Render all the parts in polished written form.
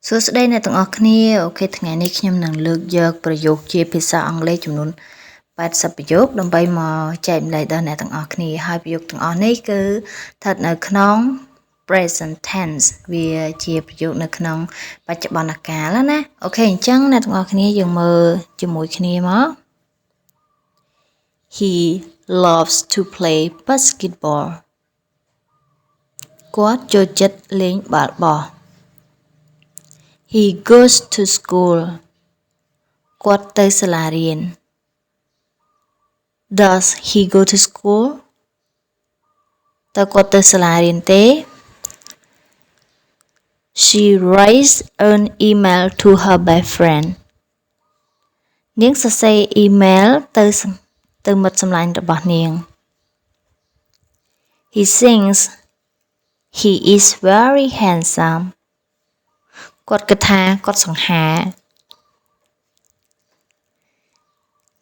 សួស្តីអ្នកទាំងអស់គ្នាអូខេថ្ងៃនេះខ្ញុំនឹងលើកយកប្រយោគជាភាសាអង់គ្លេសចំនួន80ប្រយោគដើម្បីមកចែកម្លែកដល់អ្នកទាំងអស់គ្នាហើយប្រយោគទាំងអស់នេះគឺស្ថិតនៅក្នុង present tense វាជាប្រយោគនៅក្នុងបច្ចុប្បន្នកាលណាអូខេអញ្ចឹងអ្នកទាំងអស់គ្នាយើងមើលជាមួយគ្នាមក He loves to play basketball គាត់ចូលចិត្តលេងបាល់បោះHe goes to school គាត់ទៅសាលារៀន Does he go to school តើគាត់ទៅសាលារៀនទេ She writes an email to her best friend នាងសរសេរអ៊ីមែលទៅមិត្តសម្លាញ់របស់នាង He thinks he is very handsome គាត់គិតថាគាត់សង្ហា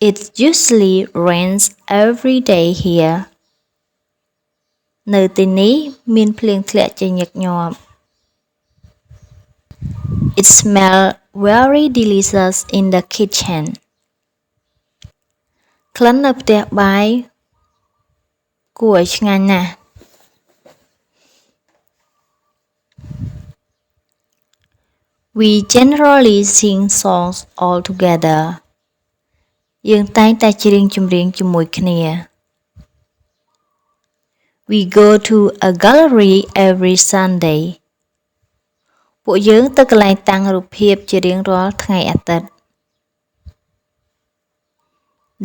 It usually rains every day here នៅទីនេះមានភ្លៀងធ្លាក់ជាញឹកញាប់ It smells very delicious in the kitchen ក្លិននៅផ្ទះបាយគួរឲ្យឆ្ងាញ់ណាស់ We generally sing songs all together យើងតែងតែច្រៀងចម្រៀងជាមួយគ្នា We go to a gallery every Sunday ពួកយើងទៅកន្លែងតាំងរូបភាពជារៀងរាល់ថ្ងៃអាទិត្យ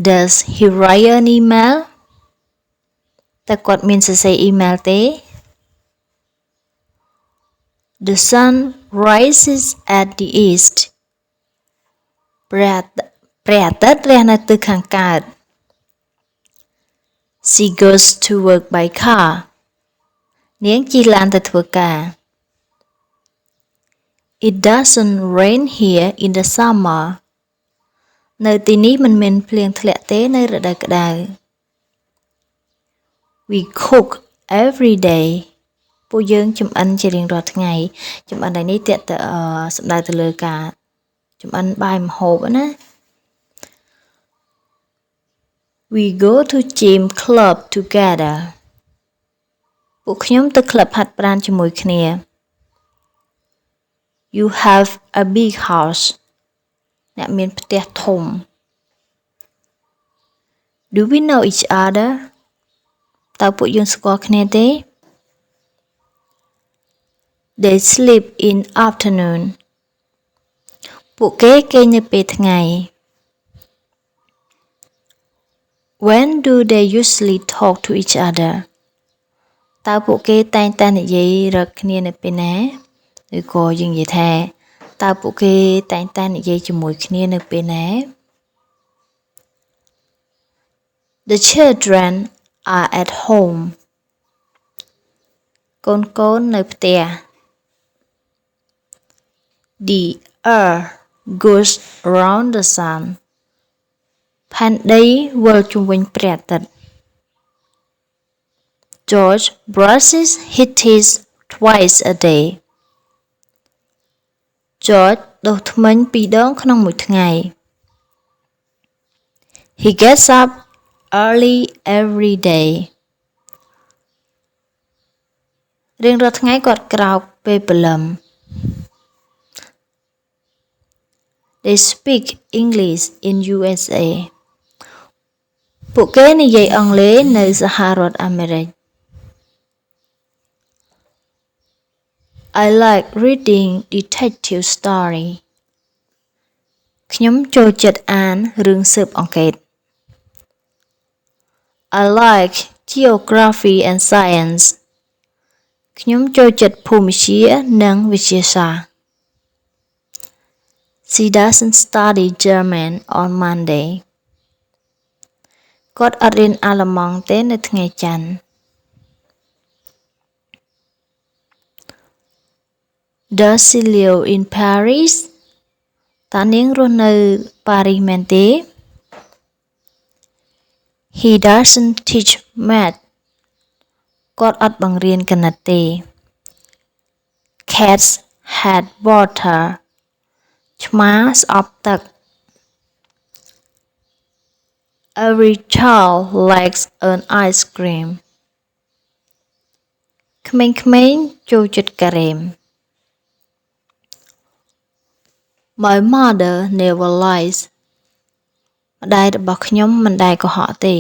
Does he write an email តើគាត់មានសរសេរអ៊ីមែលទេ The sun rises at the east ព្រះអាទិត្យរះនៅទិសខាងកើត She goes to work by car នាងជិះឡានទៅធ្វើការ It doesn't rain here in the summer នៅទីនេះមិនមានភ្លៀងធ្លាក់ទេនៅរដូវក្តៅ We cook every day ពួកយើងចម្អិនជារៀងរាល់ថ្ងៃចម្អិនថ្ងៃនេះសំដៅទៅលើការចម្អិនបាយម្ហូបណា We go to gym club together ពួកខ្ញុំទៅក្លឹបហាត់ប្រាណជាមួយគ្នា You have a big house អ្នកមានផ្ទះធំ Do we know each other តើពួកយើងស្គាល់គ្នាទេ They sleep in afternoon ពួកគេគេងនៅពេលថ្ងៃ When do they usually talk to each other តើពួកគេតែងតែនិយាយរកគ្នានៅពេលណាឬក៏យើងនិយាយថាតើពួកគេតែងតែនិយាយជាមួយគ្នានៅពេលណា The children are at home កូននៅផ្ទះ The earth goes around the sun ផែនដីវិលជុំវិញព្រះអាទិត្យ George brushes his teeth twice a day George ដុសធ្មេញ2 ដងក្នុងមួយថ្ងៃ He gets up early every day រៀងរាល់ថ្ងៃគាត់ក្រោកពេលព្រលឹម They speak English in USA ពួកគេនិយាយអង់គ្លេសនៅសហរដ្ឋអាមេរិក I like reading detective story ខ្ញុំចូលចិត្តអានរឿងស៊ើបអង្កេត I like geography and science ខ្ញុំចូលចិត្តភូមិវិទ្យានិងវិទ្យាសាស្ត្រ She doesn't study German on Monday គាត់អត់រៀនអាល្លឺម៉ង់ទេនៅថ្ងៃច័ន្ទ Does she live in Paris តើនាងរស់នៅប៉ារីសមែនទេ He doesn't teach math គាត់អត់បង្រៀនគណិតទេ Cats had water ឆ្មាស្អប់ទឹក Every child likes an ice cream ក្មេងៗចូលចិត្តការ៉េម My mother never lies ម្ដាយរបស់ខ្ញុំមិនដែលកុហកទេ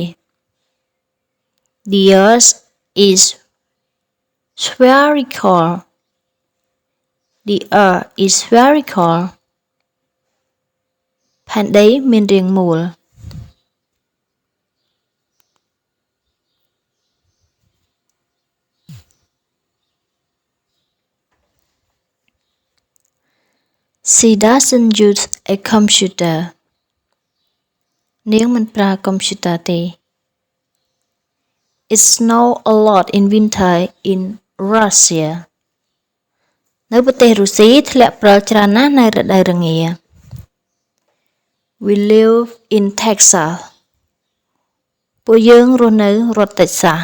The earth is spherical The earth is spherical ផែនដីមានរាងមូល She doesn't use a computer នាងមិនប្រើកុំព្យូទ័រទេ It snows a lot in winter in Russia នៅប្រទេសរុស្ស៊ីធ្លាក់ព្រិលច្រើនណាស់នៅរដូវរងា We live in Texas ពួកយើងរស់នៅរដ្ឋ Texas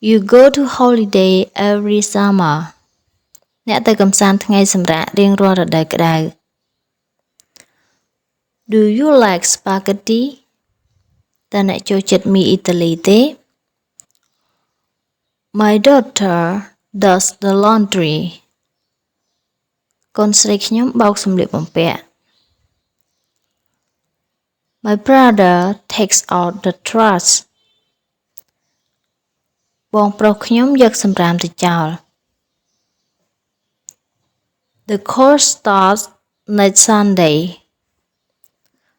You go to holiday every summer អ្នកទៅកម្សាន្តថ្ងៃសម្រាករៀងរាល់រដូវក្តៅ Do you like spaghetti តើអ្នកចូលចិត្តមីអ៊ីតាលីទេ My daughter does the laundry កូនស្រីខ្ញុំបោកសម្លៀកបំពាក់ My brother takes out the trash បងប្រុសខ្ញុំយកសំរាមទៅចោល The course starts next Sunday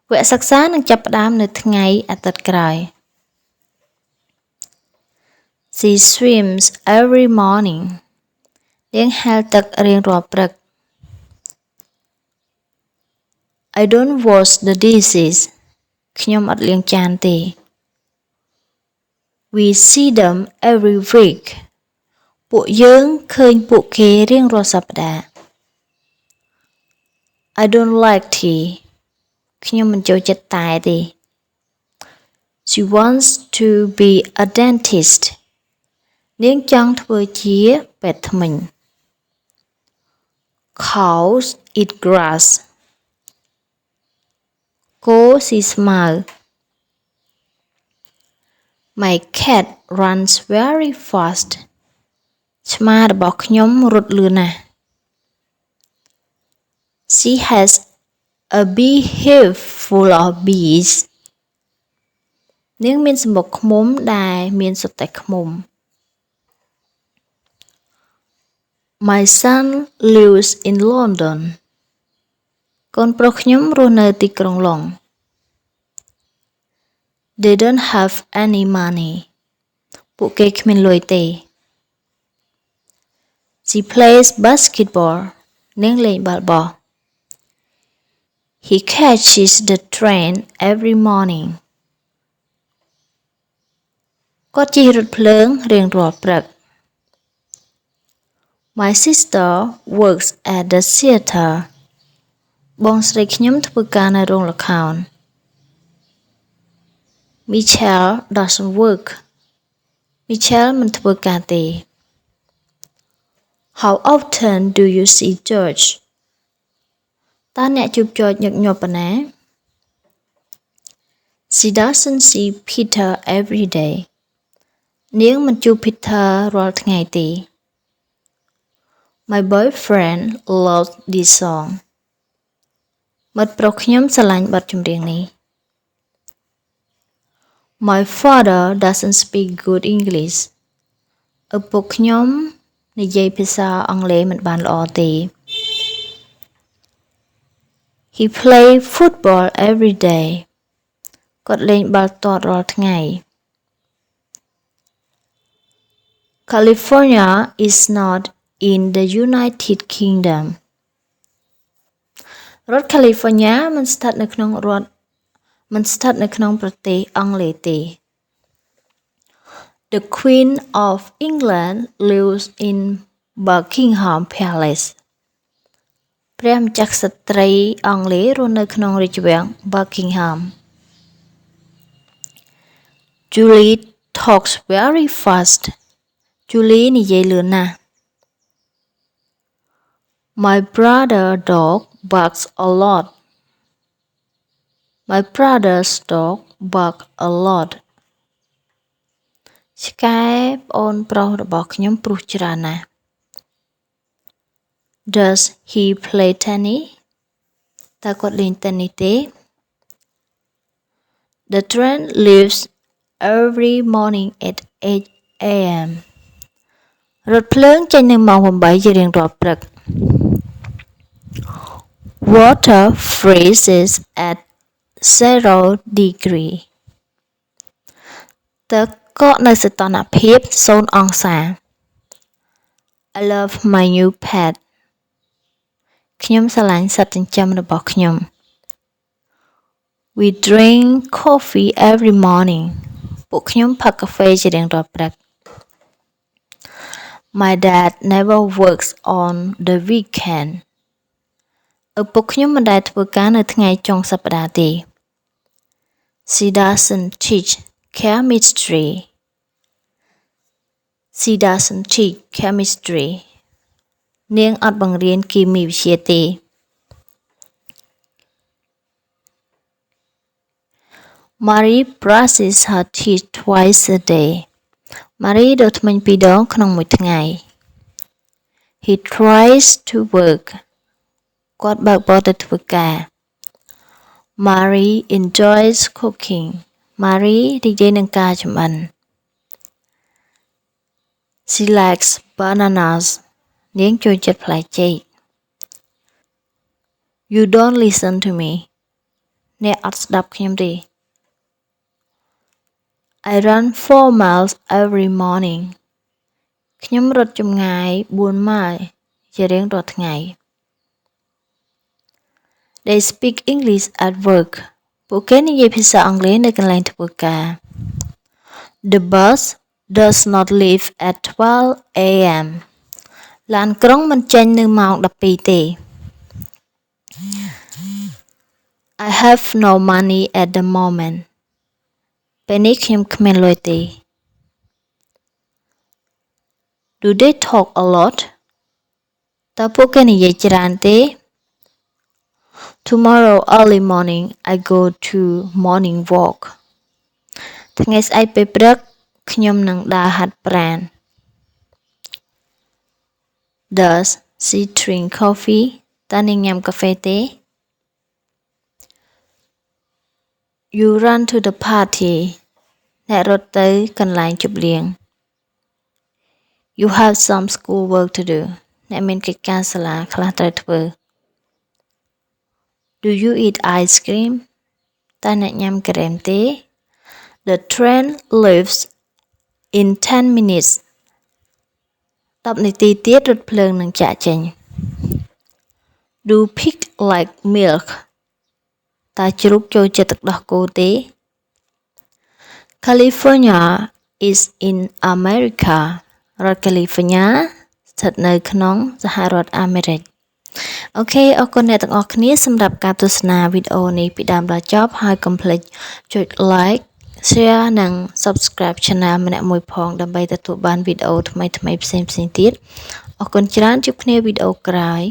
វគ្គសិក្សានឹងចាប់ផ្ដើមនៅថ្ងៃអាទិត្យក្រោយ She swims every morning នាងហែលទឹករៀងរាល់ព្រឹក I don't wash the dishes ខ្ញុំអត់លាងចានទេ We see them every week ពួកយើងឃើញពួកគេរៀងរាល់សប្តាហ៍ I don't like tea ខ្ញុំមិនចូលចិត្តតែទេ She wants to be a dentist នាងចង់ធ្វើជាពេទ្យធ្មេញ Cows eat grass គោស៊ីស្មៅ My cat runs very fast ឆ្មារបស់ខ្ញុំរត់លឿនណាស់ She has a beehive full of bees នាងមានសម្បុកឃ្មុំដែលមានសុទ្ធតែឃ្មុំ My son lives in London កូនប្រុសខ្ញុំរស់នៅទីក្រុងឡុង They don't have any money ពួកគេគ្មានលុយទេ She plays basketball នាងលេងបាល់បោះ He catches the train every morning គាត់ជិះរថភ្លើងរៀងរាល់ព្រឹក My sister works at the theater បងស្រីខ្ញុំធ្វើការនៅរោងល្ខោន Michelle doesn't work Michelle មិនធ្វើការទេ How often do you see George តើអ្នកជួប George ញឹកញាប់ប៉ុណ្ណា She doesn't see Peter every day នាងមិនជួប Peter រាល់ថ្ងៃទេ My boyfriend loves this song មិត្តប្រុសខ្ញុំស្រឡាញ់បទចម្រៀងនេះ My father doesn't speak good English ឪពុកខ្ញុំនិយាយភាសាអង់គ្លេសមិនបានល្អទេ He plays football every day គាត់លេងបាល់ទាត់រាល់ថ្ងៃ California is not in the United Kingdom រដ្ឋ California មិនស្ថិតនៅក្នុងប្រទេសអង់គ្លេសទេ The Queen of England lives in Buckingham Palace ព្រះម្ចាស់ក្សត្រីអង់គ្លេសរស់នៅក្នុងរាជវាំង Buckingham Julie talks very fast Julie និយាយលឿនណាស់ My brother dog barks a lot. My brother's dog bark a lot. ឆ្កែប្អូនប្រុសរបស់ខ្ញុំព្រុសច្រើនណាស់ Does he play tennis? តើគាត់លេងតេននីសទេ The train leaves every morning at 8 a.m. រថភ្លើងចេញនៅម៉ោង 8 ជារៀងរាល់ព្រឹក Water freezes at 0 degree. ទឹកកកនៅសីតុណ្ហភាព 0 អង្សា I love my new pet. ខ្ញុំស្រឡាញ់សត្វចិញ្ចឹមរបស់ខ្ញុំ We drink coffee every morning. ពួកខ្ញុំផឹកកាហ្វេជារៀងរាល់ព្រឹក My dad never works on the weekend. ឪពុកខ្ញុំមិនដែលធ្វើការនៅថ្ងៃចុងសប្តាហ៍ទេ She doesn't teach chemistry. She doesn't teach chemistry. នាងអត់បង្រៀនគីមីវិទ្យាទេ Marie brushes her teeth twice a day. Marie ដុសធ្មេញ2 ដងក្នុងមួយថ្ងៃ He tries to work. គាត់បើកបរទៅធ្វើការ Marie enjoys cooking. Marie រីករាយនឹងការចម្អិន She likes bananas. នាងចូលចិត្តផ្លែចេក You don't listen to me. អ្នកអត់ស្ដាប់ខ្ញុំទេ I run 4 miles every morning. ខ្ញុំរត់ចម្ងាយ4 ម៉ាយលជារៀងរាល់ថ្ងៃ They speak English at work. ពួកគេនិយាយភាសាអង់គ្លេសនៅកន្លែងធ្វើការ The bus does not leave at 12 a.m. ឡានក្រុងមិនចេញនៅម៉ោង 12 ទេ I have no money at the moment. ពេលនេះខ្ញុំគ្មានលុយទេ Do they talk a lot? តើពួកគេនិយាយច្រើនទេ Tomorrow early morning I go to morning walk. ថ្ងៃស្អែកពេលព្រឹកខ្ញុំនឹងដើរហាត់ប្រាណ Does she drink coffee? តើនាងញ៉ាំកាហ្វេទេ You run to the party. អ្នករត់ទៅកន្លែងជប់លៀង You have some school work to do. អ្នកមានកិច្ចការសាលាខ្លះត្រូវធ្វើ Do you eat ice cream? តើអ្នកញ៉ាំការ៉េមទេ The train leaves in 10 minutes. 10 នាទីទៀតរថភ្លើងនឹងចាកចេញ Do pig like milk? តើជ្រូកចូលចិត្តទឹកដោះគោទេ California is in America. រដ្ឋ California ស្ថិតនៅក្នុងសហរដ្ឋអាមេរិក អូខេអរគុណអ្នកទាំងអស់គ្នាសម្រាប់ការទស្សនាវីដេអូនេះពីដើមដល់ចប់ហើយកុំភ្លេចចុច like share និង subscribe channel ម្នាក់មួយផងដើម្បីទទួលបានវីដេអូថ្មីៗផ្សេងៗទៀតអរគុណច្រើនជួបគ្នាវីដេអូក្រោយ